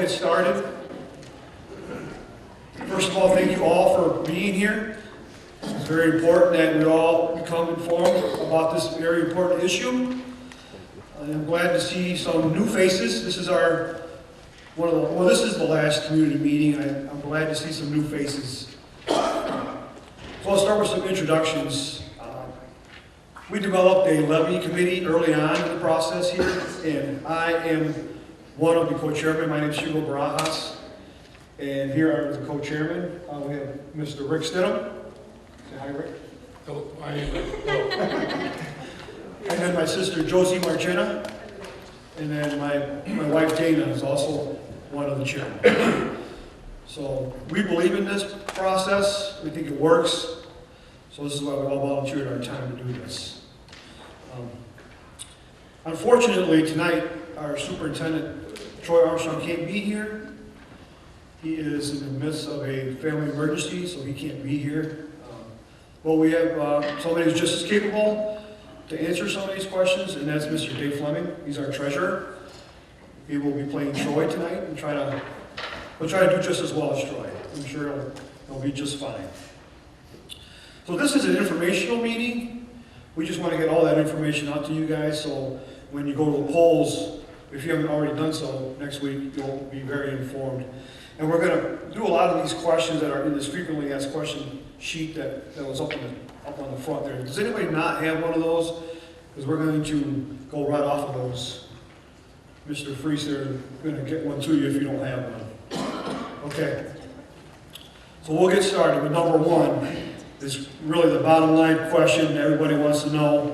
get started. First of all, thank you all for being here. It's very important that we all become informed about this very important issue. I'm glad to see some new faces. This is this is the last community meeting. I'm glad to see some new faces. So I'll start with some introductions. We developed a levy committee early on in the process here, and I am one of the co-chairmen. My name is Hugo Barajas, and here are the co-chairmen. We have Mr. Rick Stidham. Say hi, Rick. Hello, my name is Hello. And then my sister Josie Marchena, and then my wife Dana is also one of the chairmen. So we believe in this process. We think it works. So this is why we all volunteered our time to do this. Unfortunately, tonight our superintendent Troy Armstrong can't be here. He is in the midst of a family emergency, so he can't be here. But we have somebody who's just as capable to answer some of these questions, and that's Mr. Dave Fleming. He's our treasurer. He will be playing Troy tonight and he'll try to do just as well as Troy. I'm sure he'll be just fine. So this is an informational meeting. We just want to get all that information out to you guys, so when you go to the polls, if you haven't already done so next week, you'll be very informed. And we're going to do a lot of these questions that are in this frequently asked question sheet that was up on the front there. Does anybody not have one of those? Because we're going to go right off of those. Mr. Freese, they're going to get one to you if you don't have one. Okay. So we'll get started with number one. Is really the bottom line question everybody wants to know.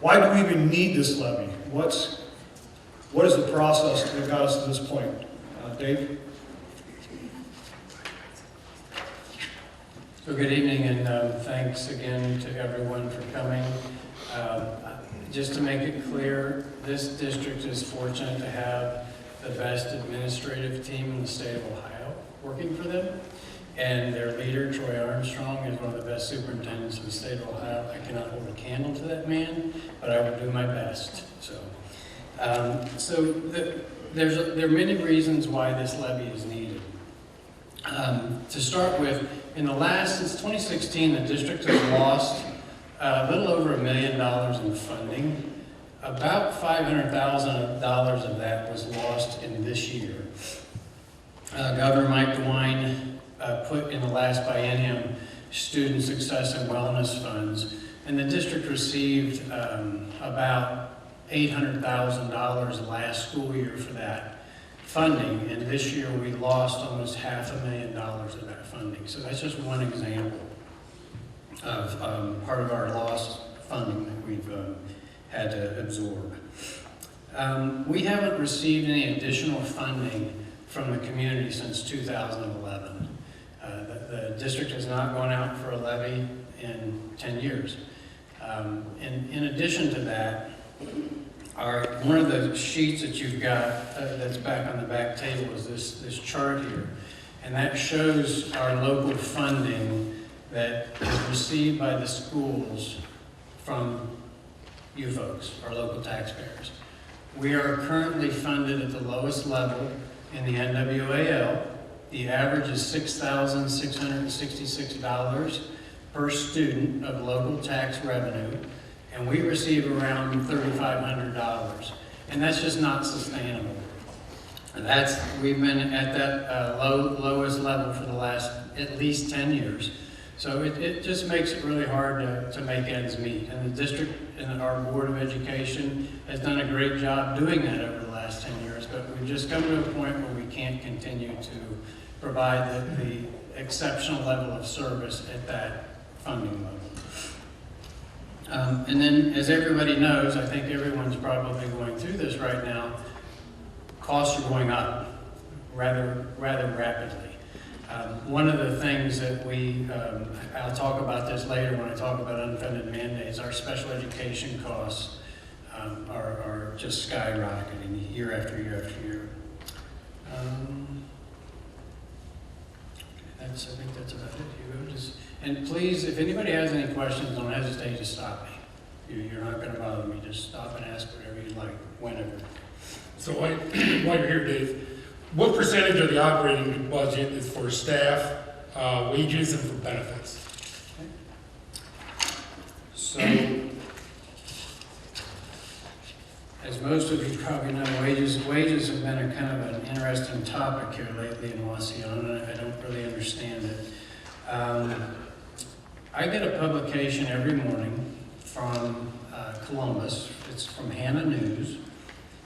Why do we even need this levy? What is the process that got us to this point? Dave? So good evening, and thanks again to everyone for coming. Just to make it clear, this district is fortunate to have the best administrative team in the state of Ohio working for them. And their leader, Troy Armstrong, is one of the best superintendents in the state of Ohio. I cannot hold a candle to that man, but I will do my best. There are many reasons why this levy is needed. To start with, since 2016, the district has lost a little over $1 million in funding. About $500,000 of that was lost in this year. Governor Mike DeWine put in the last biennium student success and wellness funds, and the district received about $800,000 last school year for that funding, and this year we lost almost $500,000 of that funding. So that's just one example of part of our lost funding that we've had to absorb. We haven't received any additional funding from the community since 2011. The district has not gone out for a levy in 10 years. And in addition to that, one of the sheets that you've got that's back on the back table is this chart here. And that shows our local funding that is received by the schools from you folks, our local taxpayers. We are currently funded at the lowest level in the NWAL. The average is $6,666 per student of local tax revenue, and we receive around $3,500. And that's just not sustainable. We've been at that lowest level for the last at least 10 years. So it just makes it really hard to make ends meet. And the district and our Board of Education has done a great job doing that over the last 10 years, but we've just come to a point where we can't continue to provide the exceptional level of service at that funding level. And then, as everybody knows, I think everyone's probably going through this right now, costs are going up rather rapidly. One of the things that I'll talk about this later when I talk about unfunded mandates, our special education costs are just skyrocketing year after year after year. I think that's about it, Hugo. And please, if anybody has any questions, don't hesitate to stop me. You're not going to bother me. Just stop and ask whatever you like, whenever. So while you're here, Dave, What percentage of the operating budget is for staff, wages, and for benefits? So, as most of you probably know, wages have been a kind of an interesting topic here lately in Wauseon, and I don't really understand it. I get a publication every morning from Columbus. It's from Hannah News,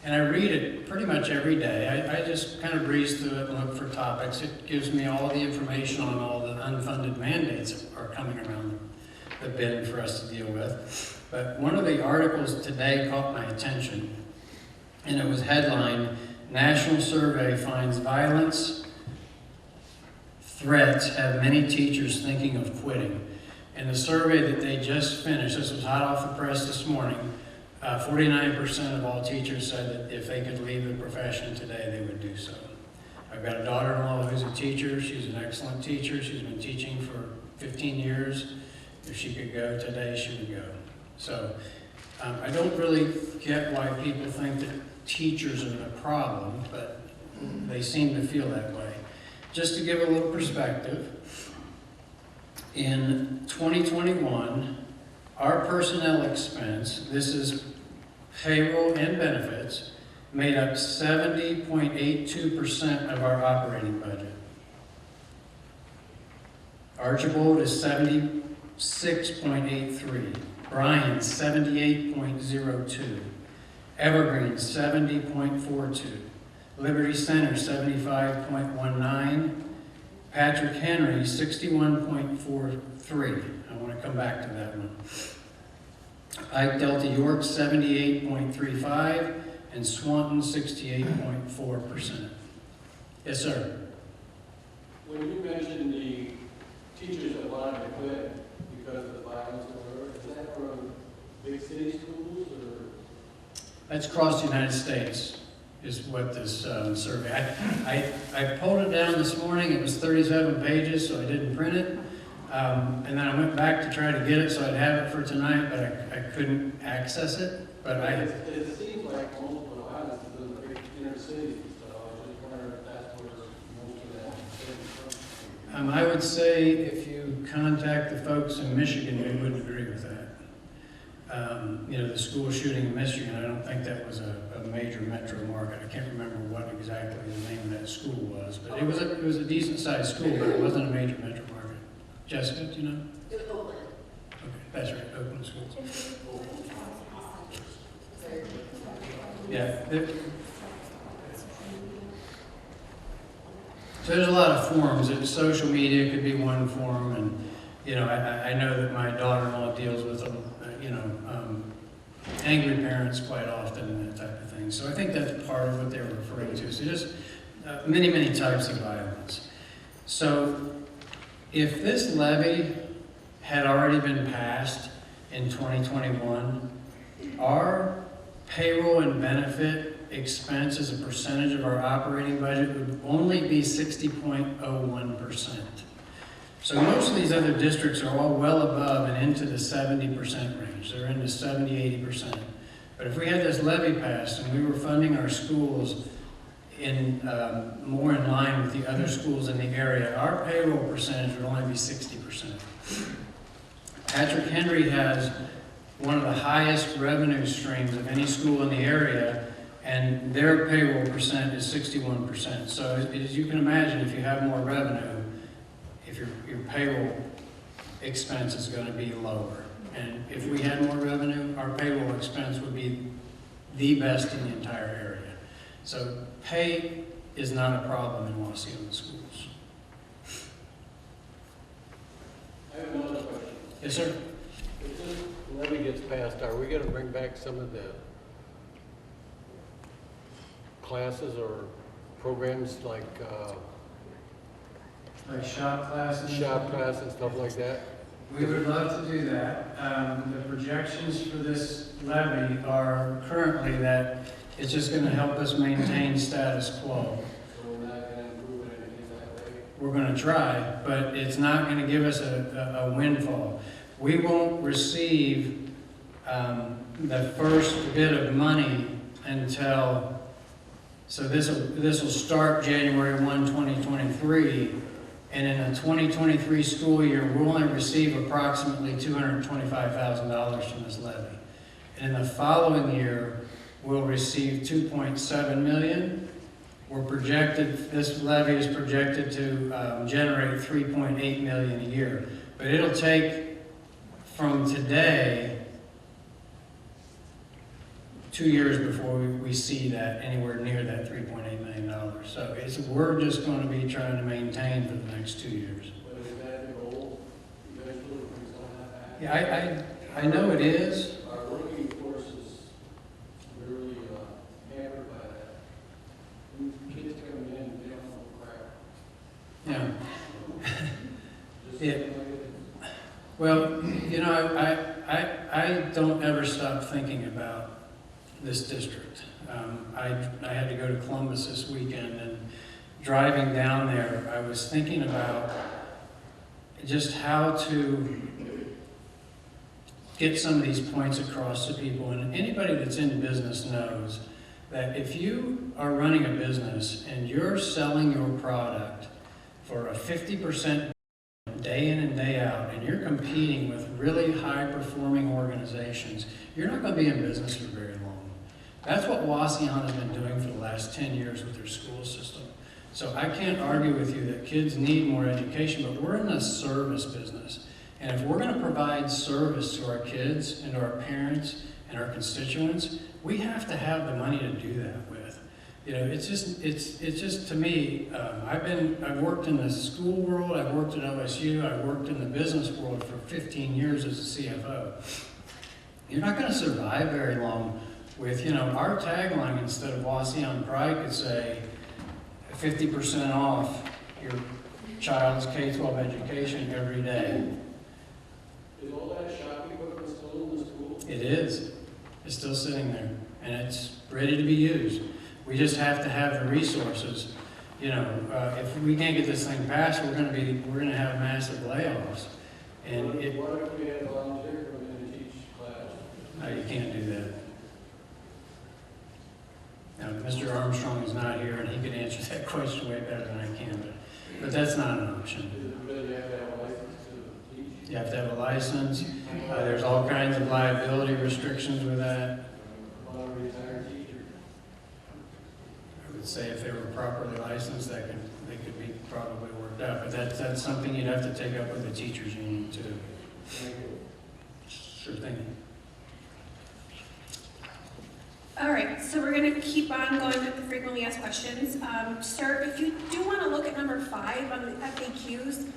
and I read it pretty much every day. I just kind of breeze through it and look for topics. It gives me all the information on all the unfunded mandates that are coming around the bend for us to deal with. But one of the articles today caught my attention, and it was headlined, "National Survey Finds Violence Threats Have Many Teachers Thinking of Quitting." And the survey that they just finished, this was hot off the press this morning, 49% of all teachers said that if they could leave the profession today, they would do so. I've got a daughter-in-law who's a teacher. She's an excellent teacher. She's been teaching for 15 years. If she could go today, she would go. So I don't really get why people think that teachers are a problem, but they seem to feel that way. Just to give a little perspective, in 2021, our personnel expense, this is payroll and benefits, made up 70.82% of our operating budget. Archibald is 76.83. Bryan, 78.02. Evergreen, 70.42. Liberty Center, 75.19. Patrick Henry, 61.43. I want to come back to that one. Ike Delta York, 78.35. And Swanton, 68.4%. Yes, sir. When you mentioned the teachers that wanted to quit because of the violence or whatever, is that from big city schools or? That's across the United States, is what this survey. I pulled it down this morning. It was 37 pages, so I didn't print it. And then I went back to try to get it so I'd have it for tonight, but I couldn't access it. But It seems like most of the violence is in the big inner cities, so I was just wondering if that's where most of that is from. I would say if you contact the folks in Michigan, they would agree with that. The school shooting in Michigan, I don't think that was a major metro market. I can't remember what exactly the name of that school was, but it was a decent sized school, but it wasn't a major metro market. Jessica, do you know? It was Oakland. Okay, that's right, Oakland schools. Yeah. So there's a lot of forms. Social media could be one form, and I know that my daughter-in-law deals with angry parents quite often and that type of thing. So I think that's part of what they were referring to. So just many, many types of violence. So if this levy had already been passed in 2021, our payroll and benefit expense as a percentage of our operating budget would only be 60.01%. So most of these other districts are all well above and into the 70% range. They're into 70, 80%. But if we had this levy passed and we were funding our schools in more in line with the other schools in the area, our payroll percentage would only be 60%. Patrick Henry has one of the highest revenue streams of any school in the area, and their payroll percent is 61%. So as you can imagine, if you have more revenue, if your payroll expense is going to be lower. And if we had more revenue, our payroll expense would be the best in the entire area. So pay is not a problem in Wauseon schools. I have another question. Yes, sir. If this levy gets passed, are we going to bring back some of the classes or programs like Like shop classes? shop class and stuff like that? We would love to do that. The projections for this levy are currently that it's just going to help us maintain status quo. So we're not going to improve it anything that way? We're going to try, but it's not going to give us a windfall. We won't receive the first bit of money until So this will start January 1, 2023, and in the 2023 school year, we'll only receive approximately $225,000 from this levy. And in the following year, we'll receive $2.7 million. This levy is projected to generate $3.8 million a year. But it'll take from today 2 years before we see that anywhere near that $3.8 million. So we're just going to be trying to maintain for the next 2 years. But is that the goal eventually, if we don't have that? Yeah, I know it is. Our working force is really hampered by that. When kids come in, they don't know crap. Yeah. Just Yeah. like it is. Well, you know, I don't ever stop thinking about this district. I had to go to Columbus this weekend, and driving down there, I was thinking about just how to get some of these points across to people. And anybody that's in business knows that if you are running a business and you're selling your product for a 50% day in and day out, and you're competing with really high-performing organizations, you're not going to be in business for very long. That's what Wauseon has been doing for the last 10 years with their school system. So I can't argue with you that kids need more education, but we're in a service business. And if we're going to provide service to our kids and to our parents and our constituents, we have to have the money to do that with. You know, it's just to me, I've worked in the school world, I've worked at OSU, I've worked in the business world for 15 years as a CFO. You're not going to survive very long with, you know, our tagline instead of Wauseon Pride could say 50% off your child's K-12 education every day. Is all that shopping equipment still in the school? It is. It's still sitting there, and it's ready to be used. We just have to have the resources. You know, if we can't get this thing passed, we're going to have massive layoffs. And What if we had a volunteer come in and teach class? no, you can't do that. Now, Mr. Armstrong is not here, and he could answer that question way better than I can, but that's not an option. Is it really have to have a license to teach? You have to have a license. There's all kinds of liability restrictions with that. On a retired teacher? I would say if they were properly licensed, they could be probably worked out, but that's something you'd have to take up with the teachers union too. Thank you. Sure thing. All right, so we're going to keep on going with the frequently asked questions. Sir, if you do want to look at number 5 on the FAQs,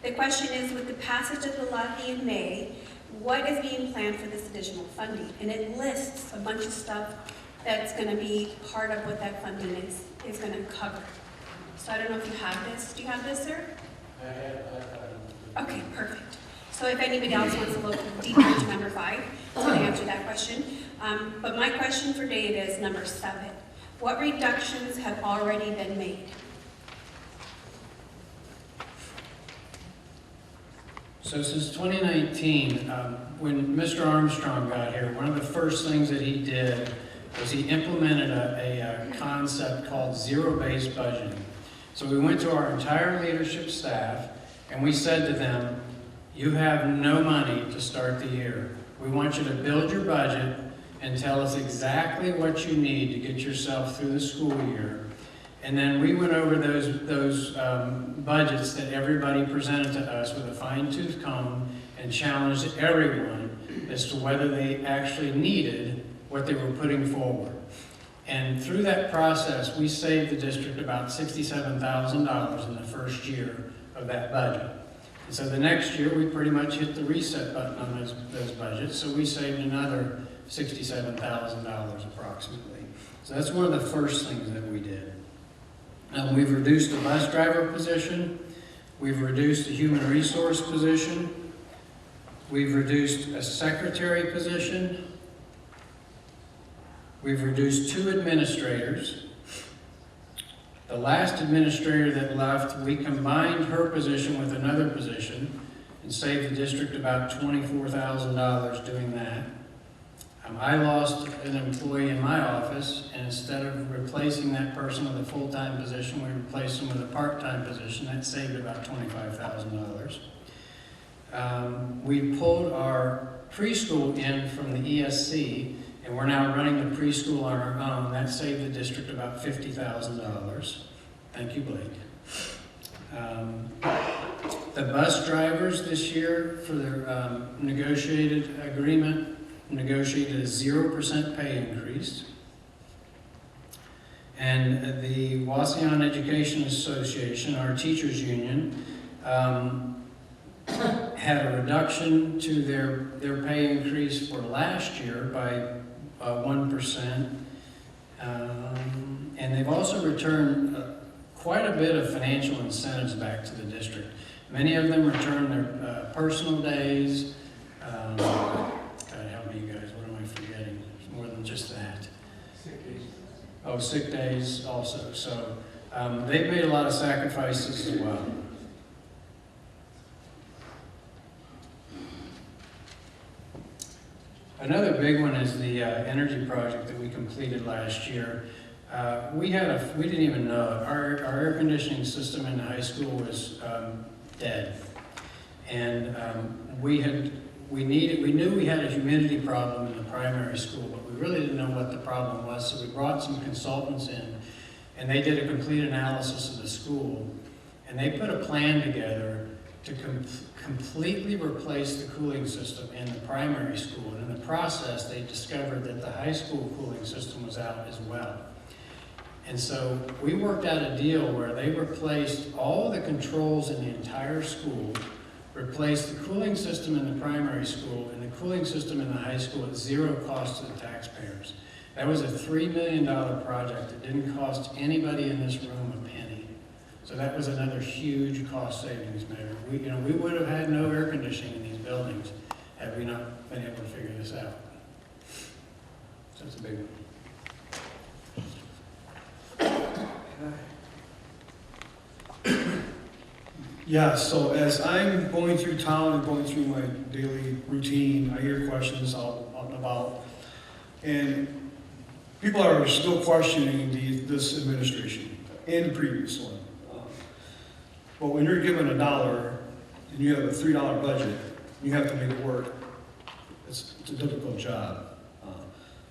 the question is, with the passage of the levy in May, what is being planned for this additional funding? And it lists a bunch of stuff that's going to be part of what that funding is going to cover. So I don't know if you have this. Do you have this, sir? I have. Okay, perfect. So if anybody else wants to look deeper into number 5, it's going to answer that question. But my question for Dave is number 7. What reductions have already been made? So since 2019, when Mr. Armstrong got here, one of the first things that he did was he implemented a concept called zero-based budgeting. So we went to our entire leadership staff and we said to them, you have no money to start the year. We want you to build your budget and tell us exactly what you need to get yourself through the school year. And then we went over those budgets that everybody presented to us with a fine-tooth comb and challenged everyone as to whether they actually needed what they were putting forward. And through that process, we saved the district about $67,000 in the first year of that budget. And so the next year, we pretty much hit the reset button on those budgets, so we saved another $67,000 approximately. So that's one of the first things that we did. We've reduced the bus driver position. We've reduced the human resource position. We've reduced a secretary position. We've reduced 2 administrators. The last administrator that left, we combined her position with another position and saved the district about $24,000 doing that. I lost an employee in my office, and instead of replacing that person with a full-time position, we replaced them with a part-time position. That saved about $25,000. We pulled our preschool in from the ESC, and we're now running the preschool on our own. That saved the district about $50,000. Thank you, Blake. The bus drivers this year, for their negotiated agreement, negotiated a 0% pay increase. And the Wauseon Education Association, our teachers union, had a reduction to their pay increase for last year by 1%. And they've also returned quite a bit of financial incentives back to the district. Many of them return their personal days. God help me, you guys, what am I forgetting? It's more than just that. Sick days. Oh, sick days also. So they've made a lot of sacrifices as well. Another big one is the energy project that we completed last year. We didn't even know it. Our air conditioning system in the high school was dead, and we knew we had a humidity problem in the primary school, but we really didn't know what the problem was. So we brought some consultants in, and they did a complete analysis of the school, and they put a plan together to completely replace the cooling system in the primary school. And in the process, they discovered that the high school cooling system was out as well. And so we worked out a deal where they replaced all the controls in the entire school, replaced the cooling system in the primary school and the cooling system in the high school at zero cost to the taxpayers. That was a $3 million project that didn't cost anybody in this room a penny. So that was another huge cost savings measure. We would have had no air conditioning in these buildings had we not been able to figure this out. So it's a big one. Yeah, so as I'm going through town and going through my daily routine, I hear questions out and about. And people are still questioning this administration and the previous one. But when you're given $1 and you have a $3 budget, you have to make it work. It's a difficult job.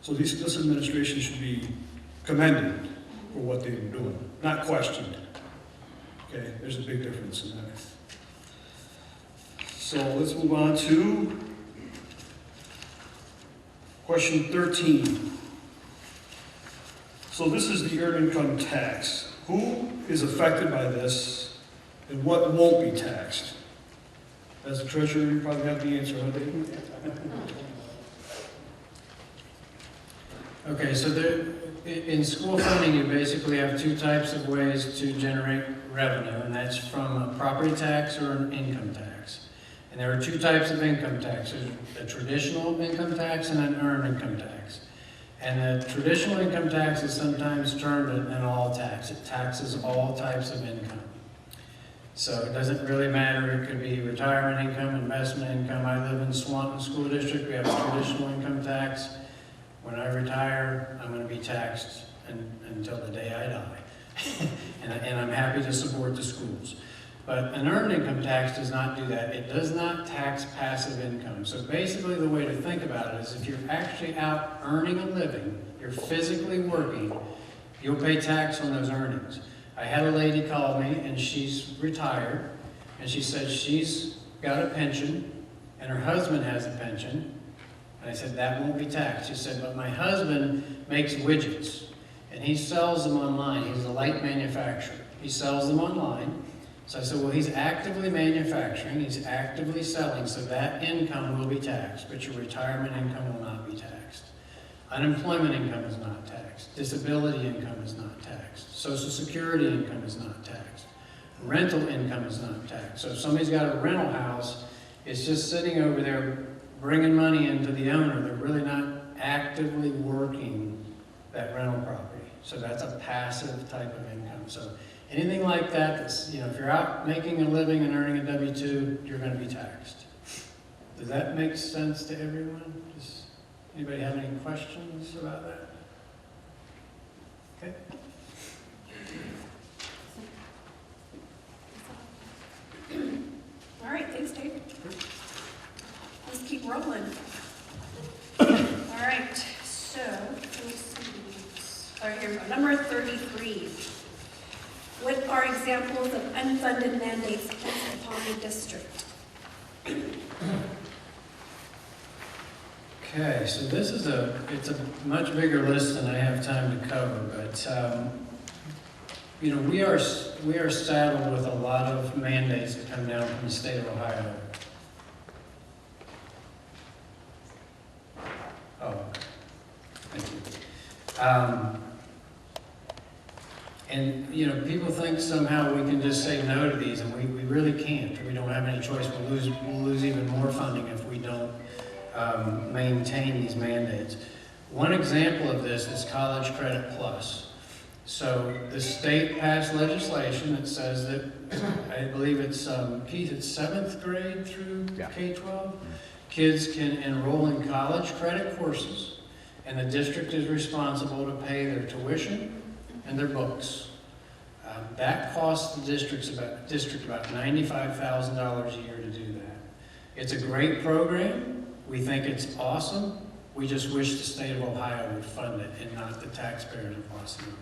So this administration should be commended for what they've been doing, not questioned. Okay, there's a big difference in that. So let's move on to question 13. So this is the earned income tax. Who is affected by this and what won't be taxed? As a treasurer, you probably have the answer, huh, Dave? Okay, so in school funding, you basically have two types of ways to generate revenue, and that's from a property tax or an income tax. And there are two types of income tax. There's a traditional income tax and an earned income tax. And the traditional income tax is sometimes termed an all tax. It taxes all types of income. So it doesn't really matter. It could be retirement income, investment income. I live in Swanton School District. We have a traditional income tax. When I retire, I'm going to be taxed until the day I die. and I'm happy to support the schools. But an earned income tax does not do that. It does not tax passive income. So basically the way to think about it is if you're actually out earning a living, you're physically working, you'll pay tax on those earnings. I had a lady call me, and she's retired, and she said she's got a pension, and her husband has a pension. And I said, that won't be taxed. She said, but my husband makes widgets, and he sells them online. He's a light manufacturer. He sells them online. So I said, well, he's actively manufacturing, he's actively selling, so that income will be taxed, but your retirement income will not be taxed. Unemployment income is not taxed. Disability income is not taxed. Social Security income is not taxed. Rental income is not taxed. So if somebody's got a rental house, it's just sitting over there bringing money into the owner. They're really not actively working that rental property. So that's a passive type of income. So anything like that, that's, if you're out making a living and earning a W-2, you're going to be taxed. Does that make sense to everyone? Anybody have any questions about that? Okay. All right, thanks, Dave. Let's keep rolling. All right, so, let's see. All right, here we go. Number 33. What are examples of unfunded mandates placed upon the district? Okay, so this is it's a much bigger list than I have time to cover, but, you know, we are saddled with a lot of mandates that come down from the state of Ohio. Oh, thank you. And, you know, people think somehow we can just say no to these, and we really can't. We don't have any choice. We'll lose even more funding if we don't maintain these mandates. One example of this is College Credit Plus. So the state passed legislation that says that, I believe it's, Pete, it's 7th grade through K-12. Kids can enroll in college credit courses, and the district is responsible to pay their tuition and their books. That costs the district about $95,000 a year to do that. It's a great program. We think it's awesome. We just wish the state of Ohio would fund it and not the taxpayers of Wauseon.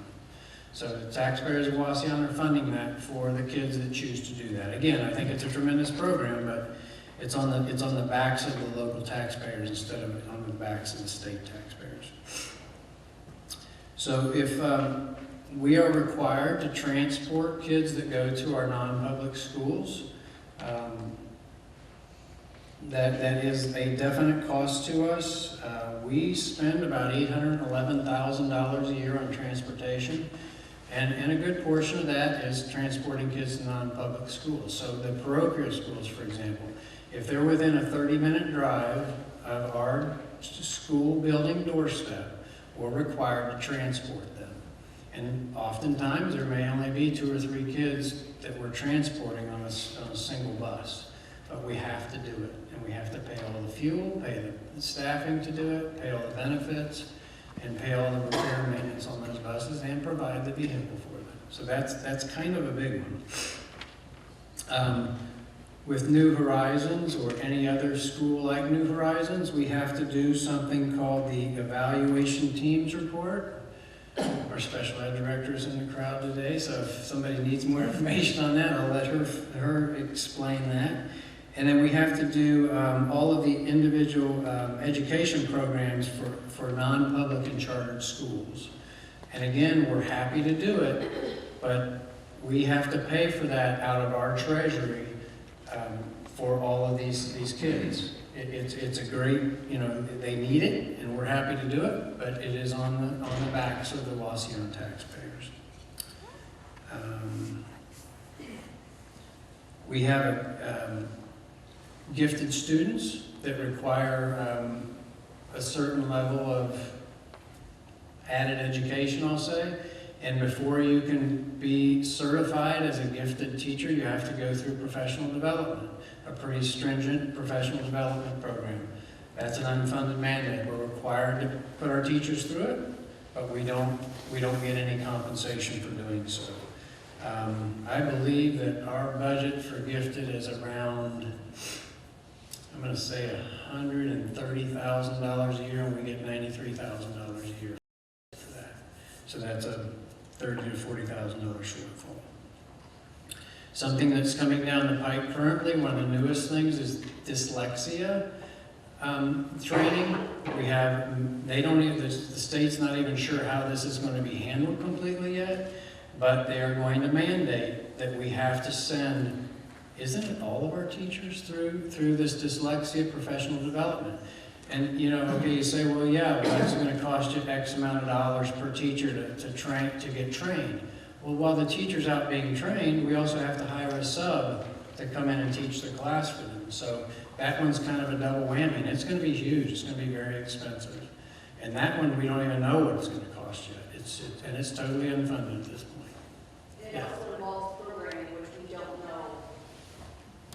So the taxpayers of Wauseon are funding that for the kids that choose to do that. Again, I think it's a tremendous program, but it's on the backs of the local taxpayers instead of on the backs of the state taxpayers. So if we are required to transport kids that go to our non-public schools, that is a definite cost to us. We spend about $811,000 a year on transportation, and a good portion of that is transporting kids to non-public schools. So the parochial schools, for example, if they're within a 30-minute drive of our school building doorstep, we're required to transport them. And oftentimes there may only be 2 or 3 kids that we're transporting on a single bus, but we have to do it. And we have to pay all the fuel, pay the staffing to do it, pay all the benefits, and pay all the repair and maintenance on those buses, and provide the vehicle for them. So that's kind of a big one. With New Horizons or any other school like New Horizons, we have to do something called the Evaluation Teams Report. Our special ed director is in the crowd today, so if somebody needs more information on that, I'll let her explain that. And then we have to do all of the individual education programs for non-public and chartered schools. And again, we're happy to do it, but we have to pay for that out of our treasury for all of these kids. It's a great, you know, they need it, and we're happy to do it, but it is on the backs of the Wauseon taxpayers. We have gifted students that require a certain level of added education, I'll say. And before you can be certified as a gifted teacher, you have to go through professional development, a pretty stringent professional development program. That's an unfunded mandate. We're required to put our teachers through it, but we don't get any compensation for doing so. I believe that our budget for gifted is around, I'm going to say $130,000 a year, and we get $93,000 a year for that. So that's a $30,000 to $40,000 shortfall. Something that's coming down the pipe currently, one of the newest things, is dyslexia training. The state's not even sure how this is going to be handled completely yet, but they are going to mandate that we have to send, isn't it all of our teachers through this dyslexia professional development? And you know, okay, you say, well, yeah, but it's going to cost you X amount of dollars per teacher to get trained. Well, while the teacher's out being trained, we also have to hire a sub to come in and teach the class for them. So that one's kind of a double whammy, and it's going to be huge. It's going to be very expensive. And that one, we don't even know what it's going to cost yet. And it's totally unfunded at this point. It also involves programming, which we don't know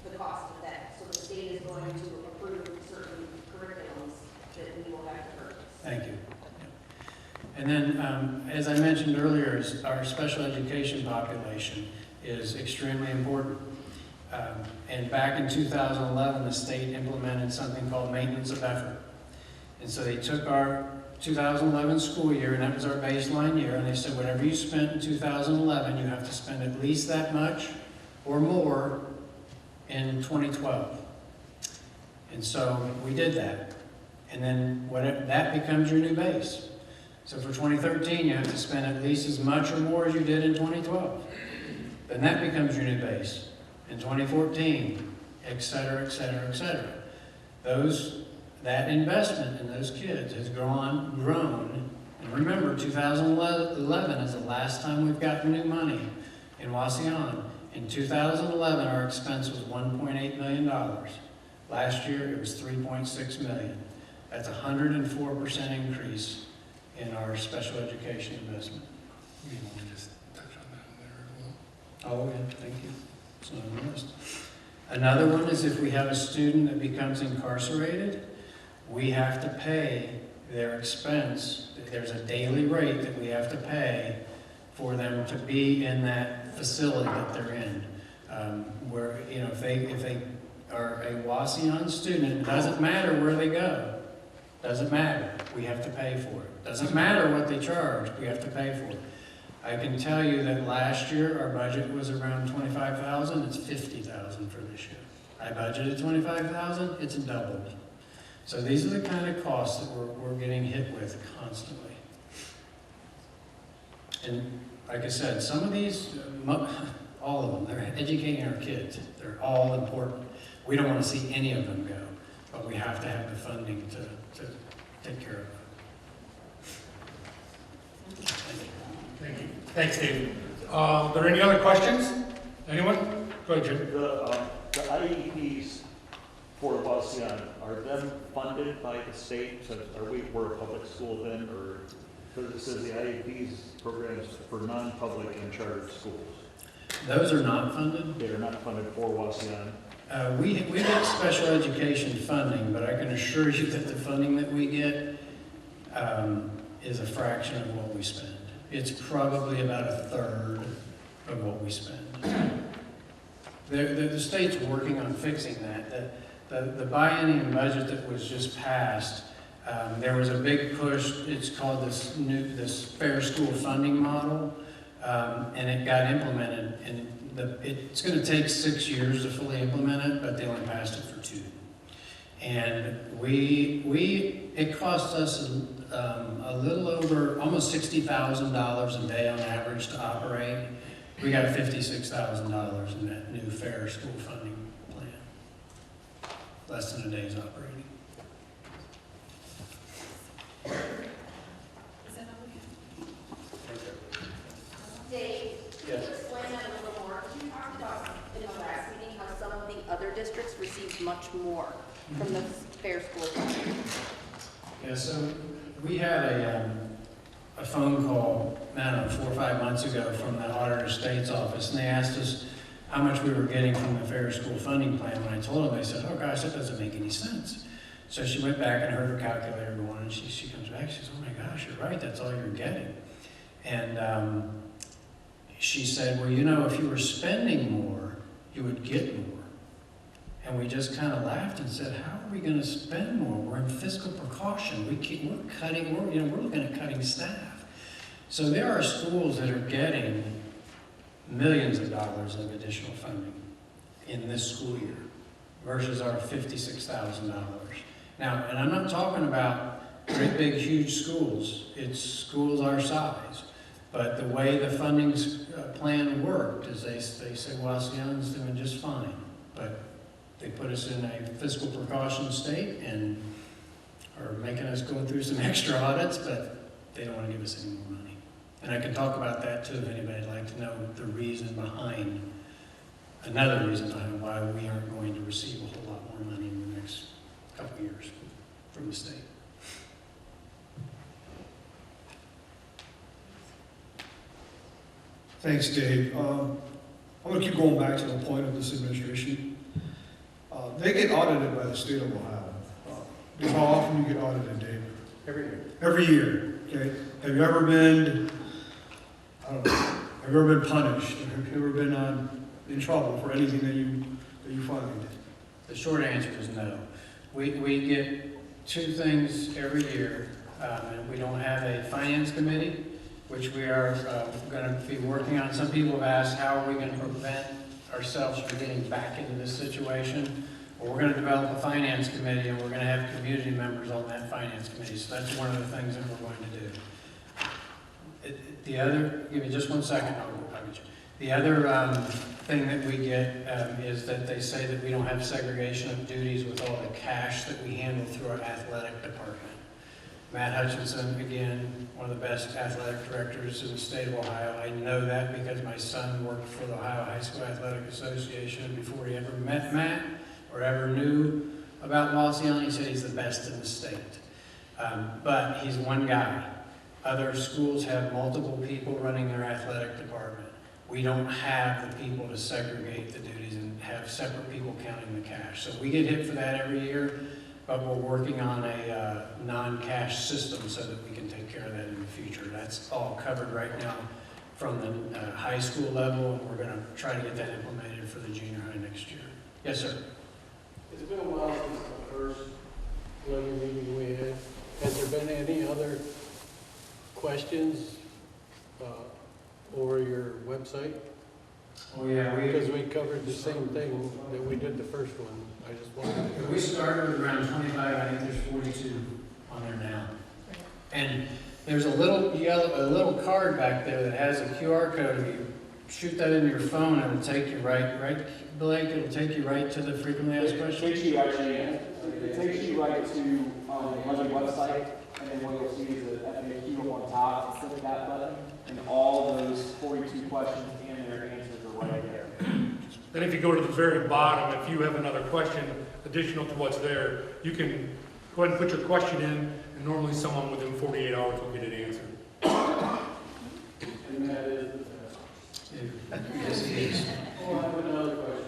the cost of that. So the state is going to approve certain curriculums that we will have to purchase. as I mentioned earlier, our special education population is extremely important. And back in 2011, the state implemented something called maintenance of effort. And so they took our 2011 school year, and that was our baseline year, and they said whatever you spent in 2011, you have to spend at least that much or more in 2012. And so we did that. And then that becomes your new base. So for 2013, you have to spend at least as much or more as you did in 2012. Then that becomes your new base. In 2014, et cetera, et cetera, et cetera. That investment in those kids has grown. And remember, 2011 is the last time we've gotten new money in Wauseon. In 2011, our expense was $1.8 million. Last year, it was $3.6 million. That's a 104% increase in our special education investment. You want to just touch on that there as well? Oh, yeah, thank you. It's not on the list. Another one is if we have a student that becomes incarcerated, we have to pay their expense. There's a daily rate that we have to pay for them to be in that facility that they're in. Where, you know, if they are a Wauseon student, it doesn't matter where they go. Doesn't matter. We have to pay for it. Doesn't matter what they charge. We have to pay for it. I can tell you that last year our budget was around $25,000. It's $50,000 for this year. I budgeted $25,000. It's doubled. So these are the kind of costs that we're getting hit with constantly. And like I said, some of these, all of them, they're educating our kids. They're all important. We don't want to see any of them go, but we have to have the funding to take care of it. Thank you. Thanks, Dave. Are there any other questions? Anyone? Go ahead, Jim. The IEPs for Wauseon, are them funded by the state? So we're a public school then, or, because it says the IEPs programs for non-public and charter schools. Those are not funded. They are not funded for Wauseon. We get special education funding, but I can assure you that the funding that we get is a fraction of what we spend. It's probably about a third of what we spend. The state's working on fixing that. The biennium budget that was just passed, there was a big push. It's called this fair school funding model, and it got implemented. And it's going to take 6 years to fully implement it, but they only passed it for 2. And it cost us a little over, almost $60,000 a day on average to operate. We got $56,000 in that new fair school funding plan. Less than a day's operating. Is that all we have? Dave, can you Yes. explain that a little more? You talked about in the last meeting how some of the other districts received much more from the fair school funding. Yeah, so we had a phone call, I don't know, 4 or 5 months ago from the Auditor of State's office, and they asked us how much we were getting from the fair school funding plan. When I told them, they said, oh gosh, that doesn't make any sense. So she went back and heard her calculator going, and she comes back, she says, oh my gosh, you're right, that's all you're getting. And she said, well, you know, if you were spending more, you would get more. And we just kind of laughed and said, how are we going to spend more? We're in fiscal precaution. We're looking at cutting staff. So there are schools that are getting millions of dollars of additional funding in this school year versus our $56,000. Now, and I'm not talking about great big huge schools. It's schools our size. But the way the funding plan worked is they say Wauseon's doing just fine. But they put us in a fiscal precaution state and are making us go through some extra audits, but they don't want to give us any more money. And I can talk about that too if anybody'd like to know the reason behind, another reason behind why we aren't going to receive a whole lot more money in the next couple of years from the state. Thanks, Dave. I'm going to keep going back to the point of this administration. They get audited by the state of Ohio. How often do you get audited, Dave? Every year. Every year. Okay, have you ever been, I don't know, have you ever been punished? Have you ever been in trouble for anything that you find? The short answer is no. We get two things every year. And we don't have a finance committee, which we are going to be working on. Some people have asked, how are we going to prevent ourselves from getting back into this situation? Well, we're going to develop a finance committee, and we're going to have community members on that finance committee. So that's one of the things that we're going to do. The other, give me just 1 second. I'll get you. The other thing that we get is that they say that we don't have segregation of duties with all the cash that we handle through our athletic department. Matt Hutchinson, again, one of the best athletic directors in the state of Ohio. I know that because my son worked for the Ohio High School Athletic Association before he ever met Matt or ever knew about Wauseon. He said he's the best in the state. But he's one guy. Other schools have multiple people running their athletic department. We don't have the people to segregate the duties and have separate people counting the cash. So we get hit for that every year. But we're working on a non-cash system so that we can take care of that in the future. That's all covered right now from the high school level, and we're going to try to get that implemented for the junior high next year. Yes, sir. It's been a while since the first Levy meeting we had. Has there been any other questions over your website? Oh yeah, Because we covered the same thing that we did the first one. I just wanted we started with around 25. I think there's 42 on there now. And there's a little card back there that has a QR code. If you shoot that into your phone, it'll take you right, Blake. It'll take you right to the frequently asked questions. It takes you right to the Levy website, and then what you'll see is the FAQ on top. Click that button, and all those 42 questions and their answers are right there. Then if you go to the very bottom, if you have another question additional to what's there, you can go ahead and put your question in, and normally someone within 48 hours will get it answered. And that is the best. Yes, it is. Oh, I have another question.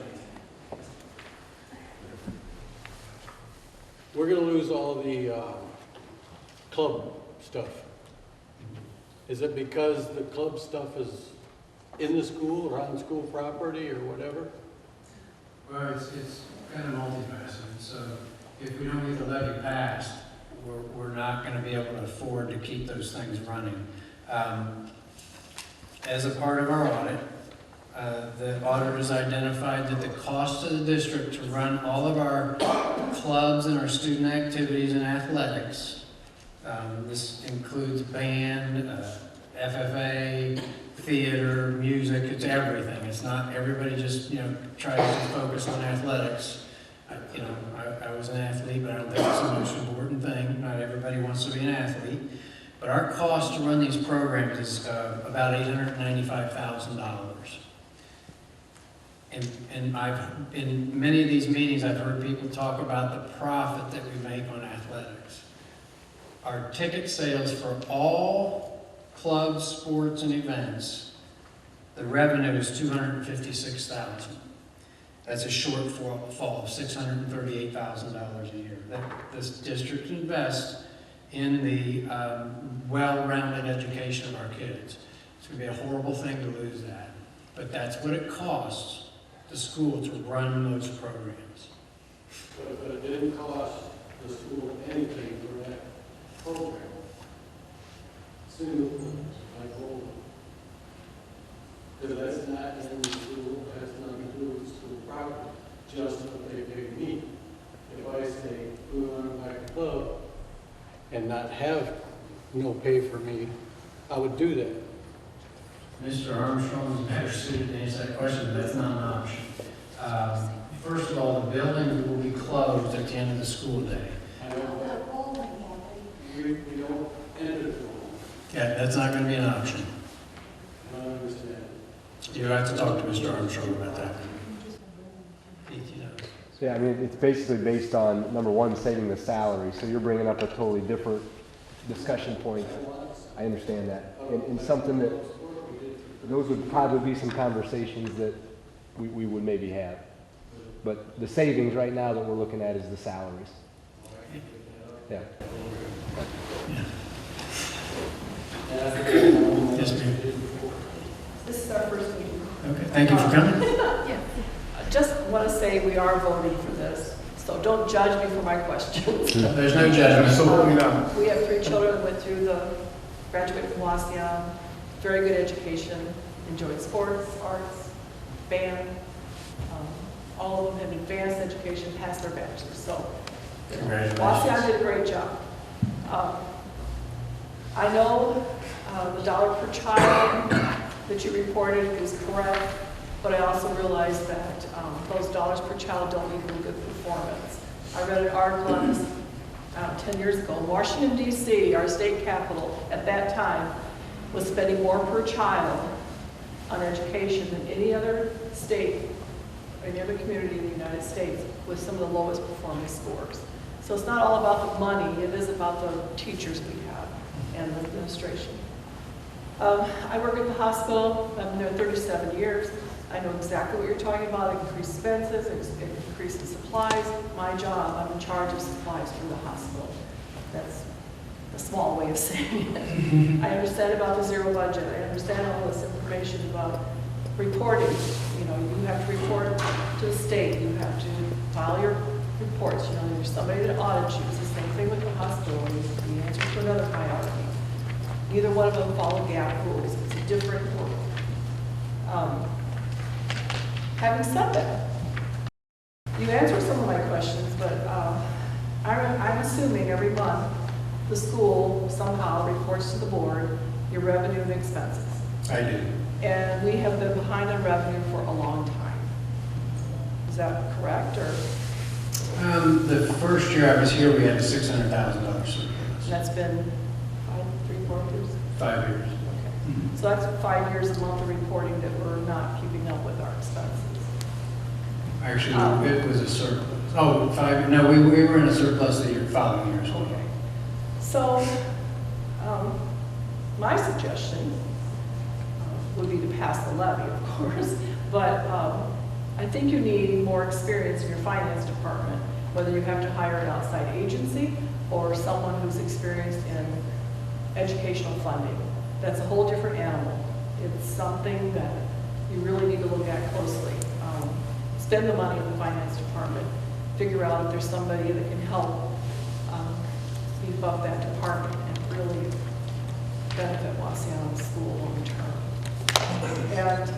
We're going to lose all the club stuff. Is it because the club stuff is in the school or on school property or whatever? Well, it's kind of multifaceted. So if we don't get the levy passed, we're not going to be able to afford to keep those things running. As a part of our audit, the auditors identified that the cost to the district to run all of our clubs and our student activities and athletics, this includes band, FFA, theater, music, it's everything. It's not everybody just, tries to focus on athletics. I was an athlete, but I don't think it's the most important thing. Not everybody wants to be an athlete. But our cost to run these programs is about $895,000. And in many of these meetings, I've heard people talk about the profit that we make on athletics. Our ticket sales for all clubs, sports, and events, the revenue is $256,000. That's a shortfall of $638,000 a year that this district invests in the well-rounded education of our kids. It's going to be a horrible thing to lose that, but that's what it costs the school to run those programs. But it didn't cost the school anything for that program. Single, like all. Because that's not in the school, that's not included in the school property, just what they pay me. If I say, we want to buy a club and not have no pay for me, I would do that. Mr. Armstrong is better suited to answer that question, but that's not an option. First of all, the buildings will be closed at the end of the school day. I know that. We don't enter the pool. Yeah, that's not going to be an option. I don't understand. You have to talk to Mr. Armstrong about that. Yeah, I mean, it's basically based on, number one, saving the salary. So you're bringing up a totally different discussion point. I understand that. And something that, those would probably be some conversations that we would maybe have. But the savings right now that we're looking at is the salaries. Yeah. Yes, ma'am. This is our first meeting. Okay, thank you for coming. I just want to say we are voting for this, so don't judge me for my questions. There's no judgment. Absolutely not. We have 3 children that went through graduated from Wauseon, very good education, enjoyed sports, arts, band. All of them had advanced education, passed their bachelor's, so Congratulations. Wauseon did a great job. I know the dollar per child that you reported is correct, but I also realize that those dollars per child don't equal good performance. I read an article on this 10 years ago. Washington, D.C., our state capital, at that time, was spending more per child on education than any other state, any other community in the United States, with some of the lowest performing scores. So it's not all about the money, it is about the teachers we have and the administration. I work at the hospital, I've been there 37 years. I know exactly what you're talking about, increased expenses, increased supplies. My job, I'm in charge of supplies for the hospital. That's a small way of saying it. I understand about the zero budget. I understand all this information about reporting. You know, you have to report to the state. You have to file your reports. You know, there's somebody that audits you. It's the same thing with the hospital. You answer to another hierarchy. Neither one of them follow GAP rules. It's a different world. Having said that, you answered some of my questions, but I'm assuming every month the school somehow reports to the board your revenue and expenses. I do. And we have been behind on revenue for a long time. Is that correct, or? The first year I was here, we had a $600,000 surplus. That's been 4 years? 5 years. Okay. So that's 5 years a month of reporting that we're not keeping up with our expenses. Actually, it was a surplus. Oh, 5, no, we were in a surplus the year following years. Okay. So, my suggestion would be to pass the levy, of course, but I think you need more experience in your finance department, whether you have to hire an outside agency or someone who's experienced in educational funding. That's a whole different animal. It's something that you really need to look at closely. Spend the money in the finance department, figure out if there's somebody that can help beef up that department and really benefit Wauseon School long term. And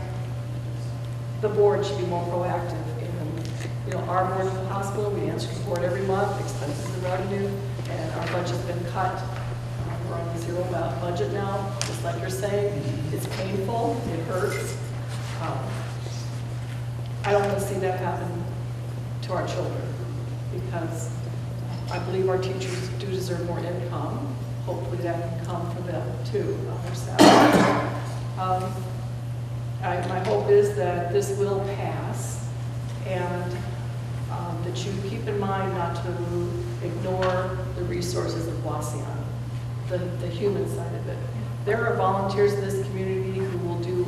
the board should be more proactive in, our board at the hospital, we answer the board every month, expenses and revenue, and our budget's been cut. We're on a zero budget now, just like you're saying. It's painful, it hurts. I don't want to see that happen to our children because I believe our teachers do deserve more income. Hopefully that can come for them too, on their salary. My hope is that this will pass and that you keep in mind not to ignore the resources of Wauseon, the human side of it. There are volunteers in this community who will do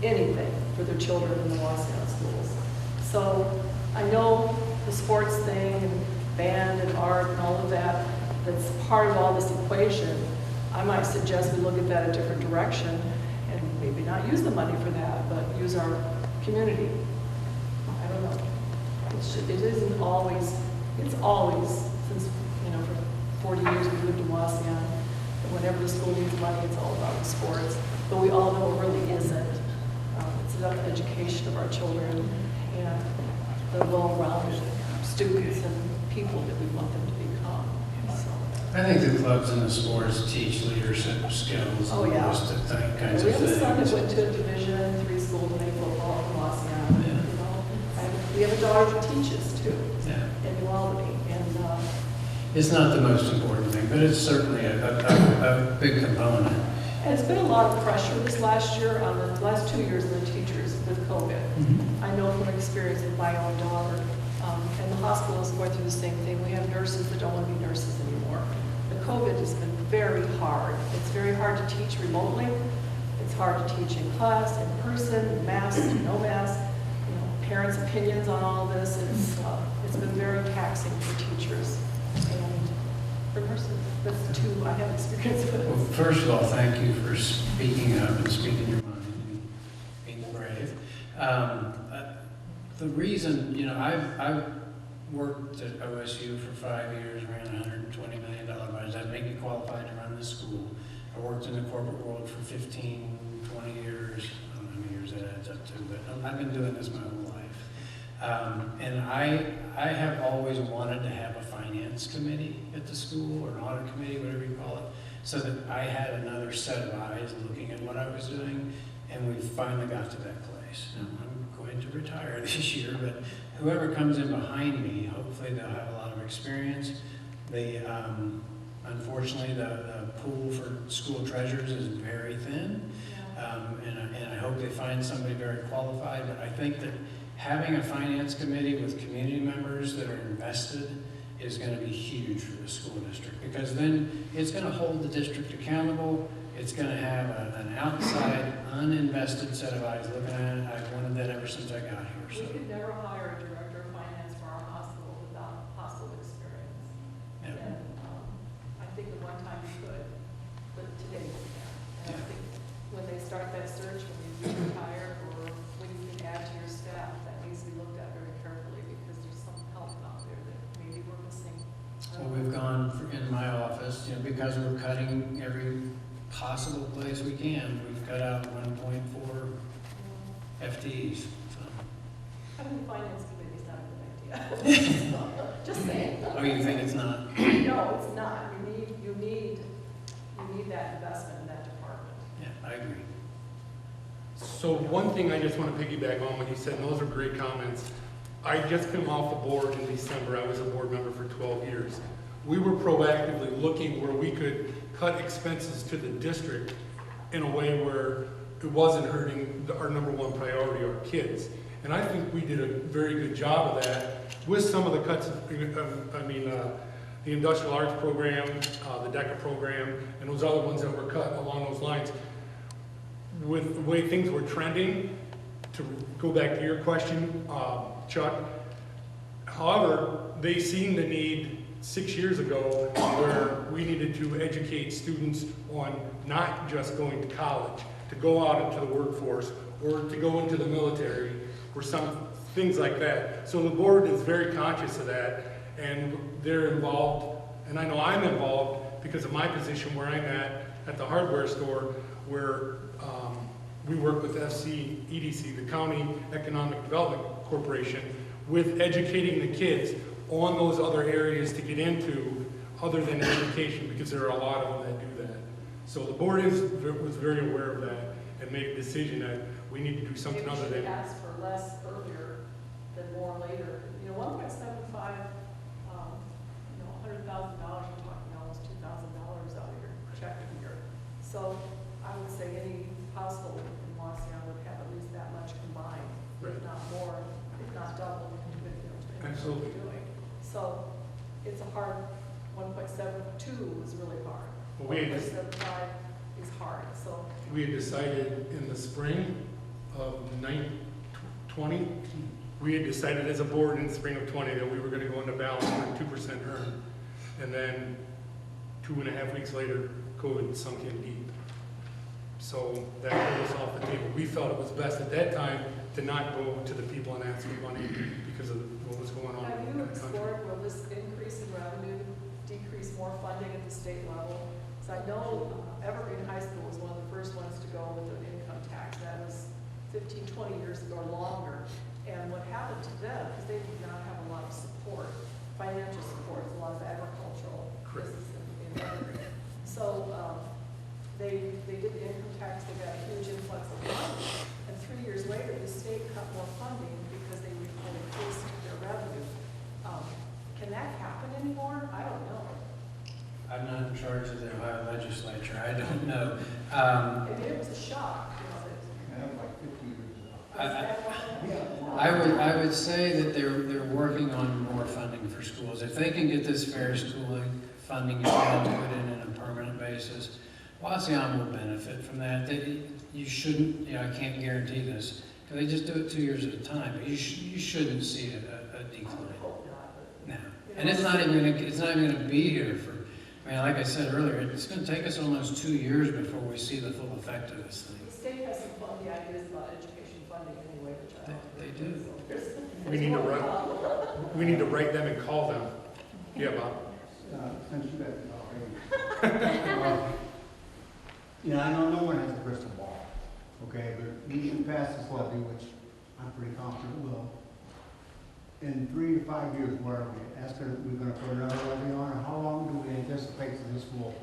anything for their children in the Wauseon schools. So I know the sports thing and band and art and all of that, that's part of all this equation. I might suggest we look at that a different direction and maybe not use the money for that, but use our community. I don't know. It isn't always, it's always, since, for 40 years we lived in Wauseon, whenever the school needs money, it's all about the sports. But we all know it really isn't. It's about the education of our children and the well-rounded students and people that we want them to become. So. I think the clubs and the sports teach leadership skills Oh, and yeah. those kinds We of have a son that things. went to a Division III school to play football in Wauseon. And we have a daughter that teaches too in New Albany. And It's not the most important thing, but it's certainly a big component. and it's been a lot of pressure this last year, on the last 2 years of the teachers with COVID. I know from experience with my own daughter, and the hospital is going through the same thing. We have nurses that don't want to be nurses anymore. The COVID has been very hard. It's very hard to teach remotely. It's hard to teach in class, in person, mask, no mask. Parents' opinions on all this. It's been very taxing for teachers. And for nurses, that's two I have experience Well, with. first of all, thank you for speaking up and speaking your mind and being brave. The reason, you know, I've worked at OSU for 5 years, ran a $120 million budget. That made me qualified to run the school. I worked in the corporate world for 15, 20 years. I don't know how many years that adds up to, but I've been doing this my whole life. And I have always wanted to have a finance committee at the school, or an audit committee, whatever you call it, so that I had another set of eyes looking at what I was doing, and we finally got to that place. Now, I'm going to retire this year, but whoever comes in behind me, hopefully they'll have a lot of experience. They, unfortunately, the pool for school treasurers is very thin, and I hope they find somebody very qualified, but I think that having a finance committee with community members that are invested is going to be huge for the school district, because then it's going to hold the district accountable. It's going to have an outside, uninvested set of eyes looking at it. I've wanted that ever since I got here. We So, could never hire a director of finance for our hospital without hospital experience. yeah. And I think at one time we could, but today we can't. And I think when they start that search, when you retire, or when you can add to your staff, that needs to be looked at very carefully, because there's some help out there that maybe we're missing. So we've gone in my office, you know, because we're cutting every possible place we can. We've cut out 1.4 FTEs. So. Having a finance committee is not a good idea. Just saying. Oh, you think it's not? No, it's not. You need that investment in that department. Yeah, I agree. So one thing I just want to piggyback on what you said, and those are great comments. I just came off the board in December. I was a board member for 12 years. We were proactively looking where we could cut expenses to the district in a way where it wasn't hurting our number one priority, our kids. And I think we did a very good job of that with some of the cuts, the industrial arts program, the DECA program, and those other ones that were cut along those lines. With the way things were trending, to go back to your question, Chuck, however, they seen the need 6 years ago where we needed to educate students on not just going to college, to go out into the workforce, or to go into the military, or some things like that. So the board is very conscious of that, and they're involved, and I know I'm involved because of my position where I'm at the hardware store, where we work with EDC, the County Economic Development Corporation, with educating the kids on those other areas to get into other than education, because there are a lot of them that do that. So the board was very aware of that and made a decision that we need to do something Maybe other we should than. ask for less earlier than more later. You know, 1.75, $100,000, we're talking almost $2,000 out of your check a year. So I would say any household in Wauseon would have at least that much combined, Right. if not more, if not double, with, what Absolutely. we're doing. So it's a hard, 1.72 is really hard. Well, we had 1.75 is hard, so. We had decided in the spring of 20, we had decided as a board in the spring of 20 that we were going to go into balance with 2% earn. And then 2.5 weeks later, COVID sunk in deep. So that pulled us off the table. We felt it was best at that time to not go to the people and ask for money because of what was going on Have in you the country. explored, will this increase in revenue decrease more funding at the state level? Because I know Evergreen High School was one of the first ones to go with an income tax. That was 15, 20 years ago or longer. And what happened to them, because they did not have a lot of support, financial support, a lot of agricultural business in Evergreen. So they did the income tax, they got a huge influx of money. And 3 years later, the state cut more funding because they increased their revenue. Can that happen anymore? I don't know. I'm not in charge of the Ohio legislature. I don't know. I mean, it was a shock, I would say that they're working on more funding for schools. If they can get this fair schooling funding put in on a permanent basis, Wauseon will benefit from that. You shouldn't, I can't guarantee this, because they just do it 2 years at a time. But you shouldn't see a decline. No, and it's not even going to be here mean, like I said earlier, it's gonna take us almost 2 years before we see the full effect of this thing. The state has some funny ideas about education funding anyway, which I love. They do. We need to write them and call them. Yeah, Bob. Since you guys are talking. Yeah, I know no one has a crystal ball, okay, but we should pass this levy, which I'm pretty confident will. In 3 to 5 years, where are we? After we're gonna put another levy on, and how long do we anticipate that this will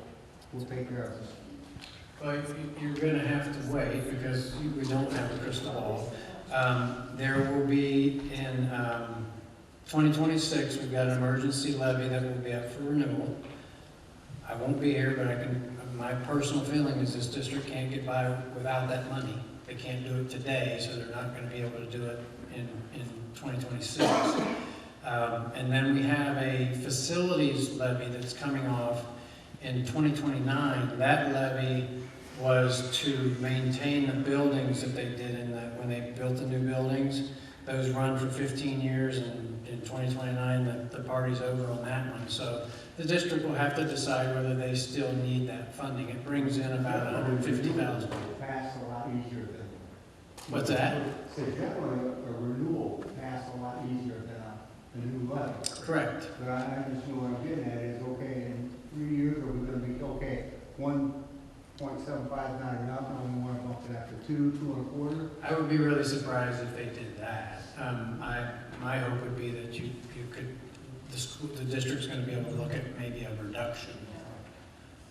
take care of this? Well, you're gonna have to wait because we don't have a crystal ball. There will be in 2026, we've got an emergency levy that will be up for renewal. I won't be here, but my personal feeling is this district can't get by without that money. They can't do it today, so they're not gonna be able to do it in 2026. And then we have a facilities levy that's coming off in 2029. That levy was to maintain the buildings that they did when they built the new buildings. Those run for 15 years, and in 2029, the party's over on that one. So the district will have to decide whether they still need that funding. It brings in about $150,000. Pass a lot easier than. What's that? So definitely a renewal pass a lot easier than a new levy. Correct. But I just know what I'm getting at is, okay, in 3 years, are we gonna be, okay, 1.75 is not enough, and we wanna bump it up to 2, 2.25? I would be really surprised if they did that. My hope would be that you could, the district's going to be able to look at maybe a reduction.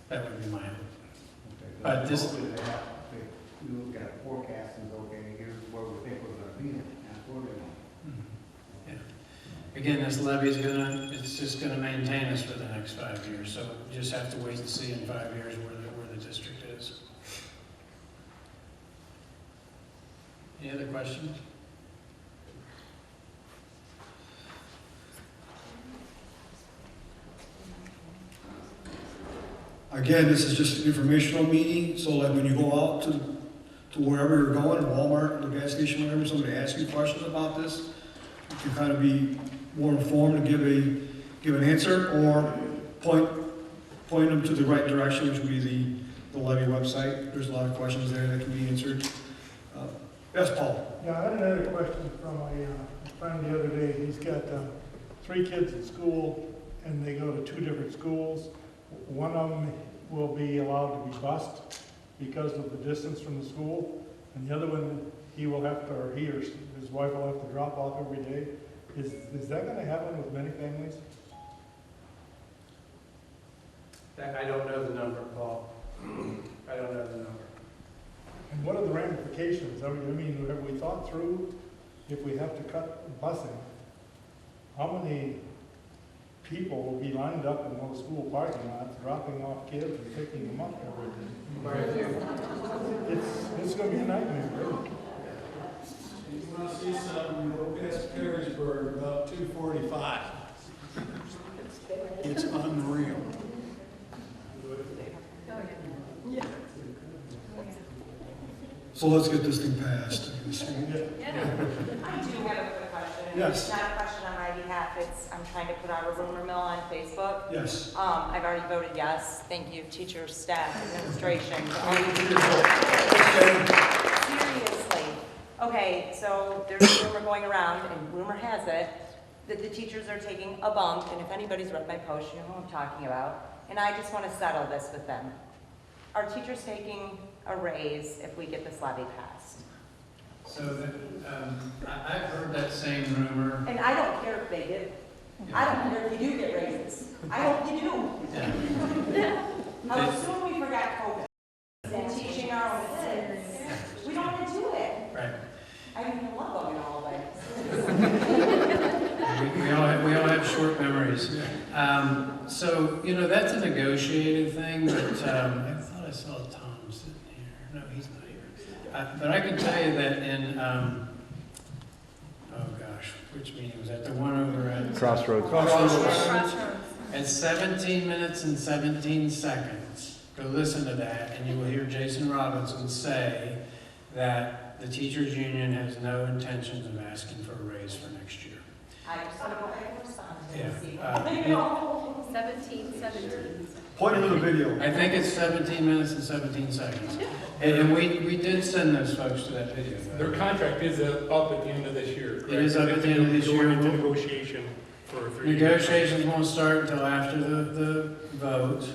That would be my hope. Okay, But this- hopefully they have, we look at a forecast and go, okay, here's where we think we're gonna be, and accordingly. Yeah. Again, this levy is it's just gonna maintain us for the next 5 years. So we just have to wait and see in 5 years where the district is. Any other questions? Again, this is just an informational meeting, so like when you go out to wherever you're going, Walmart, the gas station, whatever, somebody asks you questions about this, you can kind of be more informed and give an answer, or point them to the right direction, which would be the levy website. There's a lot of questions there that can be answered. Yes, Paul? Yeah, I had another question from a friend the other day. He's got 3 kids at school, and they go to 2 different schools. One of them will be allowed to be bused because of the distance from the school, and the other one, he will have to, or he or his wife will have to drop off every day. Is that going to happen with many families? I don't know the number, Paul. I don't know the number. And what are the ramifications? I mean, have we thought through if we have to cut busing, how many people will be lined up in those school parking lots, dropping off kids and picking them up every day? It's going to be a nightmare. You want to see something, go past Perrysburg about 2:45. It's unreal. So let's get this thing passed. I do have a quick question. Yes. It's not a question on my behalf, I'm trying to put out a rumor mill on Facebook. Yes. I've already voted yes. Thank you, teachers, staff, administration. Seriously. Okay, so there's a rumor going around, and rumor has it, that the teachers are taking a bump, and if anybody's read my post, you know who I'm talking about, and I just want to settle this with them. Are teachers taking a raise if we get this levy passed? So I've heard that same rumor. And I don't care if they do. I don't care if you do get raises. I hope you do. Yeah. How soon we forgot COVID and teaching our own kids. We don't want to do it. Right. I mean, I love them and all, but. We all have short memories. So, that's a negotiated thing, but I thought I saw Tom sitting here. No, he's not here. But I can tell you that in, which meeting was that? The one over at Crossroads. At 17 minutes and 17 seconds, go listen to that, and you will hear Jason Robinson say that the teachers union has no intentions of asking for a raise for next year. I just want to go back and respond. Yeah. 17. Point into the video. I think it's 17 minutes and 17 seconds. And we did send those folks to that video. Their contract is up at the end of this year. It is up at the end of this year. Going into negotiation for 3 years. Negotiations won't start until after the vote.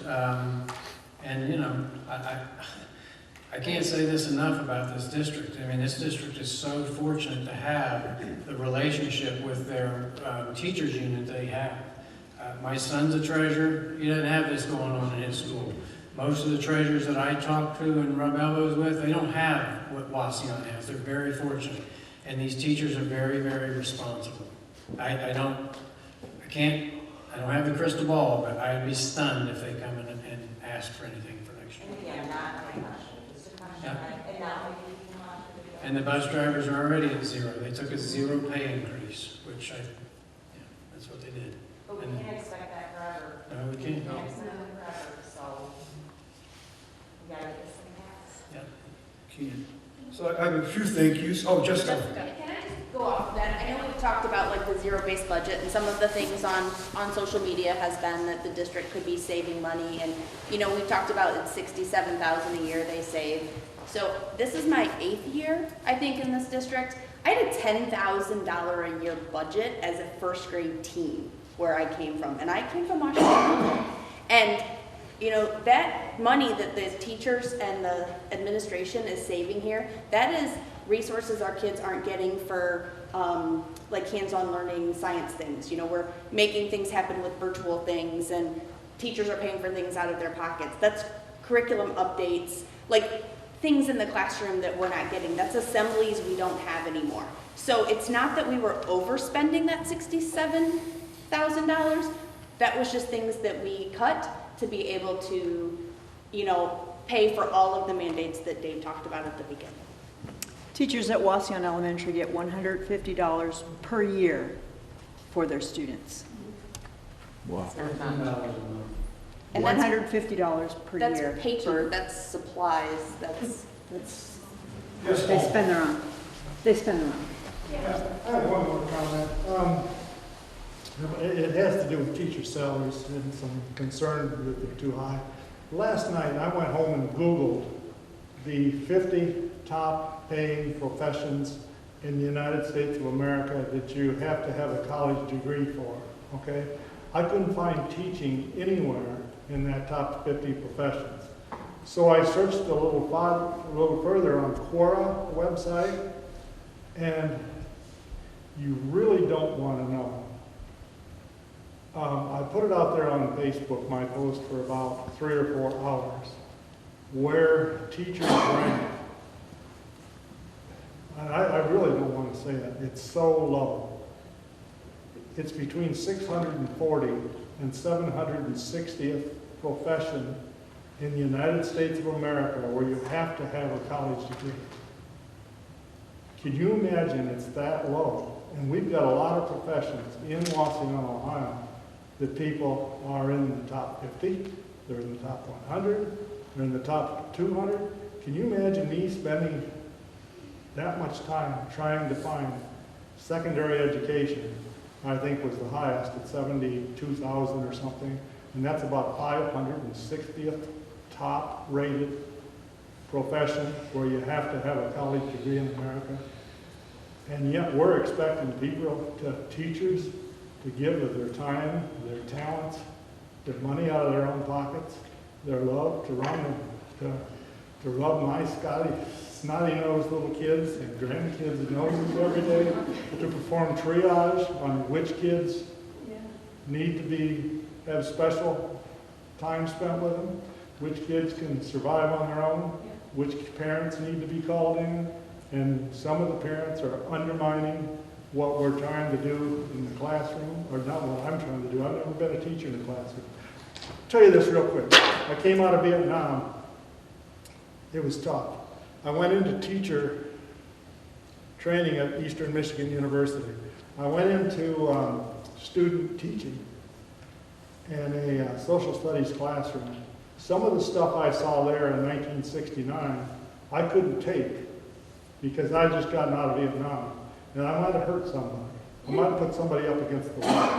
And, you know, I can't say this enough about this district. I mean, this district is so fortunate to have the relationship with their teachers union they have. My son's a treasurer. He doesn't have this going on in his school. Most of the treasurers that I talk to and rub elbows with, they don't have what Wauseon has. They're very fortunate. And these teachers are very, very responsible. I don't have the crystal ball, but I'd be stunned if they come in and ask for anything for next year. And again, not a question, just a question, Yeah. right? And now maybe we can watch the video. And the bus drivers are already at zero. They took a zero pay increase, which that's what they did. But we can't expect that forever. No, we can't. We can't expect it forever, so we gotta get this thing passed. So I have a few thank yous. Oh, Jessica. Can I just go off of that? I know we talked about like the zero-based budget, and some of the things on social media has been that the district could be saving money, and, you know, we talked about it's $67,000 a year they save. So this is my 8th year, I think, in this district. I had a $10,000 a year budget as a first grade teen where I came from, and I came from Washington. And you know, that money that the teachers and the administration is saving here, that is resources our kids aren't getting for like hands-on learning science things. You know, we're making things happen with virtual things, and teachers are paying for things out of their pockets. That's curriculum updates, like things in the classroom that we're not getting. That's assemblies we don't have anymore. So it's not that we were overspending that $67,000. That was just things that we cut to be able to, you know, pay for all of the mandates that Dave talked about at the beginning. Teachers at Wauseon Elementary get $150 per year for their students. Wow. And that's- $150 per year. That's paper, that's supplies, that's. Yes, Paul. They spend their own. I have one more comment. It has to do with teacher salaries and some concern that they're too high. Last night, I went home and Googled the 50 top paying professions in the United States of America that you have to have a college degree for, okay? I couldn't find teaching anywhere in that top 50 professions. So I searched a little further on Quora website, and you really don't want to know. I put it out there on Facebook, my post, for about 3 or 4 hours, where teachers rank. And I really don't want to say that. It's so low. It's between 640 and 760th profession in the United States of America where you have to have a college degree. Can you imagine it's that low? And we've got a lot of professions in Wauseon, Ohio, that people are in the top 50, they're in the top 100, they're in the top 200. Can you imagine me spending that much time trying to find secondary education? I think was the highest at 72,000 or something, and that's about 560th top rated profession where you have to have a college degree in America. And yet we're expecting teachers to give of their time, their talents, their money out of their own pockets, their love to rub my snotty-nosed little kids and grandkids' noses every day, to perform triage on which kids need to have special time spent with them, which kids can survive on their own, which parents need to be called in, and some of the parents are undermining what we're trying to do in the classroom, or not what I'm trying to do. I've never been a teacher in the classroom. I'll tell you this real quick. I came out of Vietnam. It was tough. I went into teacher training at Eastern Michigan University. I went into student teaching in a social studies classroom. Some of the stuff I saw there in 1969, I couldn't take because I just gotten out of Vietnam. And I might have hurt somebody. I might have put somebody up against the wall.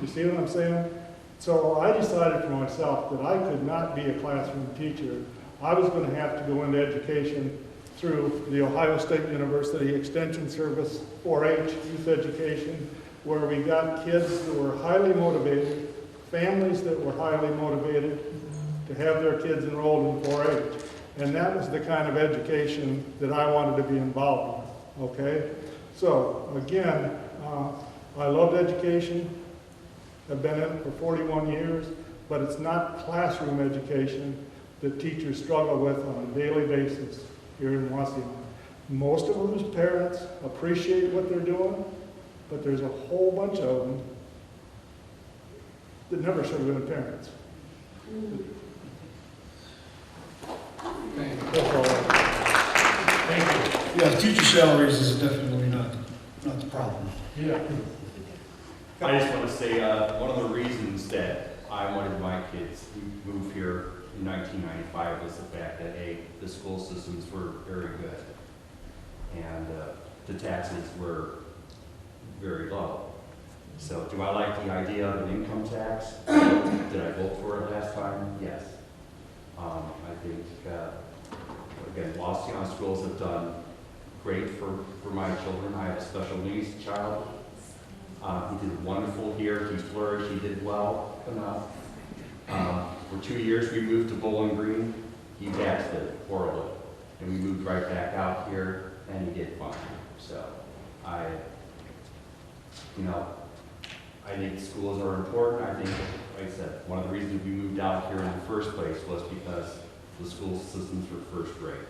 You see what I'm saying? So I decided for myself that I could not be a classroom teacher. I was going to have to go into education through the Ohio State University Extension Service, 4-H youth education, where we got kids that were highly motivated, families that were highly motivated to have their kids enrolled in 4-H. And that was the kind of education that I wanted to be involved in, okay? So, again, I loved education. I've been in it for 41 years, but it's not classroom education that teachers struggle with on a daily basis here in Wauseon. Most of them as parents appreciate what they're doing, but there's a whole bunch of them that never should have been parents. Thank you. Yeah, teacher salaries is definitely not the problem. Yeah. I just want to say, one of the reasons that I wanted my kids to move here in 1995 was the fact that, A, the school systems were very good, and the taxes were very low. So do I like the idea of an income tax? Did I vote for it last time? Yes. I think, again, Wauseon schools have done great for my children. I have a special needs child. He did wonderful here. He flourished. He did well enough. For 2 years, we moved to Bowling Green. He backslid horribly. And we moved right back out here, and he did fine. So I think schools are important. I think, like I said, one of the reasons we moved out here in the first place was because the school systems were first rate.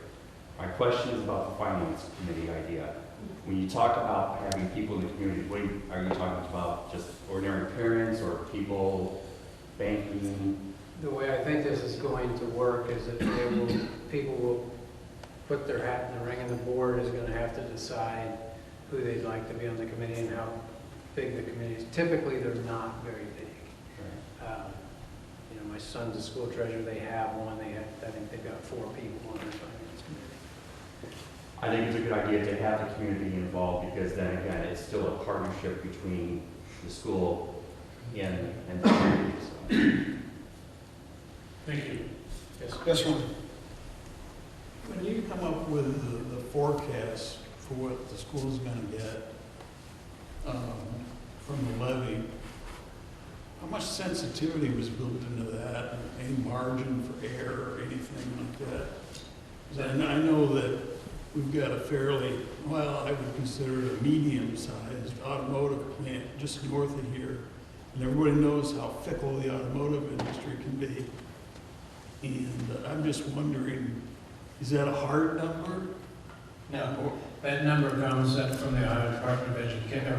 My question is about the finance committee idea. When you talk about having people in the community, what are you talking about? Just ordinary parents or people banking? The way I think this is going to work is that people will put their hat in the ring, and the board is going to have to decide who they'd like to be on the committee and how big the committee is. Typically, they're not very big. My son's a school treasurer. They have one. I think they've got 4 people on their finance committee. I think it's a good idea to have the community involved, because then again, it's still a partnership between the school and the community. So. Thank you. Yes, sir. When you come up with the forecast for what the school's gonna get from the levy, how much sensitivity was built into that? Any margin for error or anything like that? 'Cause I know that we've got a fairly, well, I would consider it a medium-sized automotive plant just north of here. And everybody knows how fickle the automotive industry can be. And I'm just wondering, is that a hard number? No, that number comes from the Ohio Department of Education,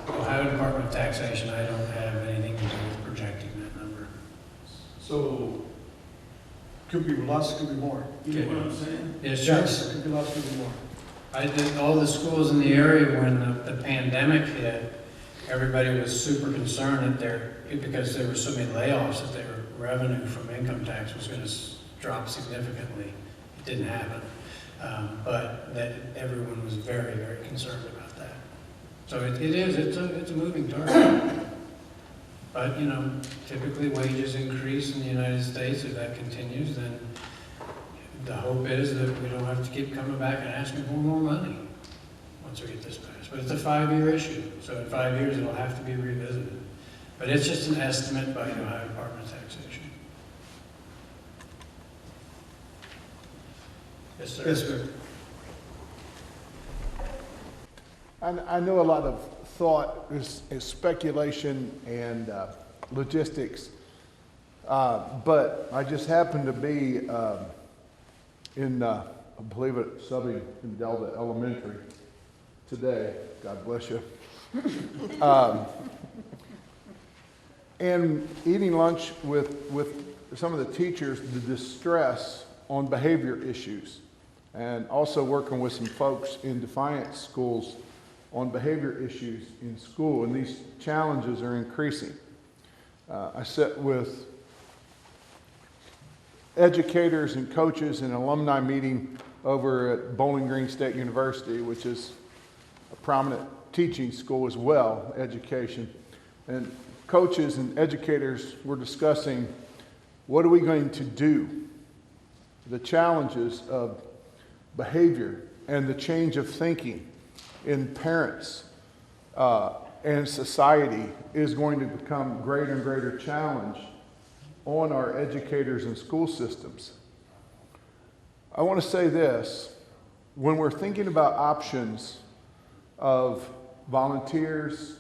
Ohio Department of Taxation. I don't have anything to do with projecting that number. So, Could be less, could be more. you know what I'm saying? It's Yes, just, it could be less, could be more. I think all the schools in the area, when the pandemic hit, everybody was super concerned that because there were so many layoffs, that their revenue from income tax was going to drop significantly. It didn't happen. But that everyone was very, very concerned about that. So it's a moving target. But, typically wages increase in the United States. If that continues, then the hope is that we don't have to keep coming back and asking for more money once we get this passed. But it's a 5-year issue. So in 5 years, it'll have to be revisited. But it's just an estimate by the Ohio Department of Taxation. Yes, sir. Yes, sir. I know a lot of thought is speculation and logistics, but I just happened to be in, I believe it, Subby in Delta Elementary today. God bless you. And eating lunch with some of the teachers, the distress on behavior issues, and also working with some folks in Defiance schools on behavior issues in school, and these challenges are increasing. I sit with educators and coaches in an alumni meeting over at Bowling Green State University, which is a prominent teaching school as well, education. And coaches and educators were discussing, what are we going to do? The challenges of behavior and the change of thinking in parents and society is going to become greater and greater challenge on our educators and school systems. I want to say this, when we're thinking about options of volunteers,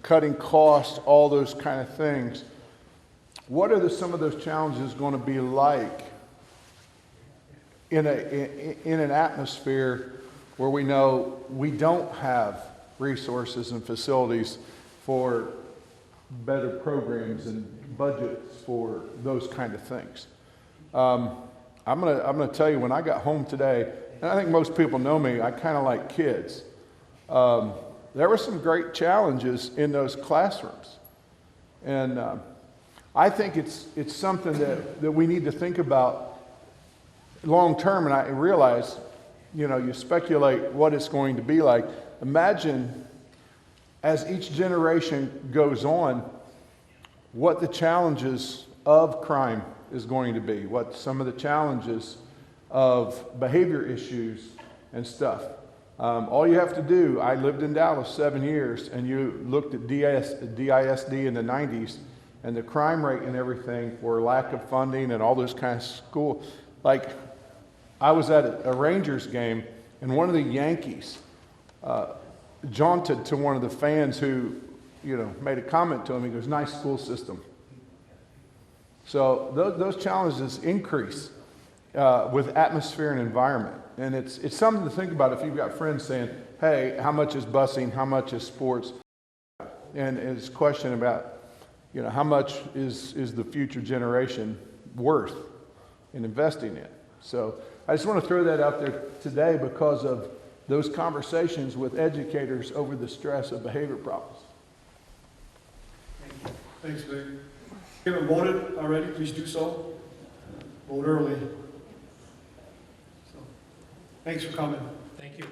cutting costs, all those kind of things, what are some of those challenges going to be like in an atmosphere where we know we don't have resources and facilities for better programs and budgets for those kind of things? I'm gonna tell you, when I got home today, and I think most people know me, I kind of like kids. There were some great challenges in those classrooms. And I think it's something that we need to think about long term. And I realize, you speculate what it's going to be like. Imagine, as each generation goes on, what the challenges of crime is going to be, what some of the challenges of behavior issues and stuff. All you have to do, I lived in Dallas 7 years, and you looked at DISD in the 90s, and the crime rate and everything for lack of funding and all those kinds of school. Like, I was at a Rangers game, and one of the Yankees jaunted to one of the fans who, made a comment to him. He goes, "Nice school system." So those challenges increase with atmosphere and environment. And it's something to think about if you've got friends saying, "Hey, how much is busing? How much is sports?" And it's a question about, how much is the future generation worth in investing in? So I just want to throw that out there today because of those conversations with educators over the stress of behavior problems. Thanks, Vic. If you haven't voted already, please do so. Vote early. So, thanks for coming. Thank you.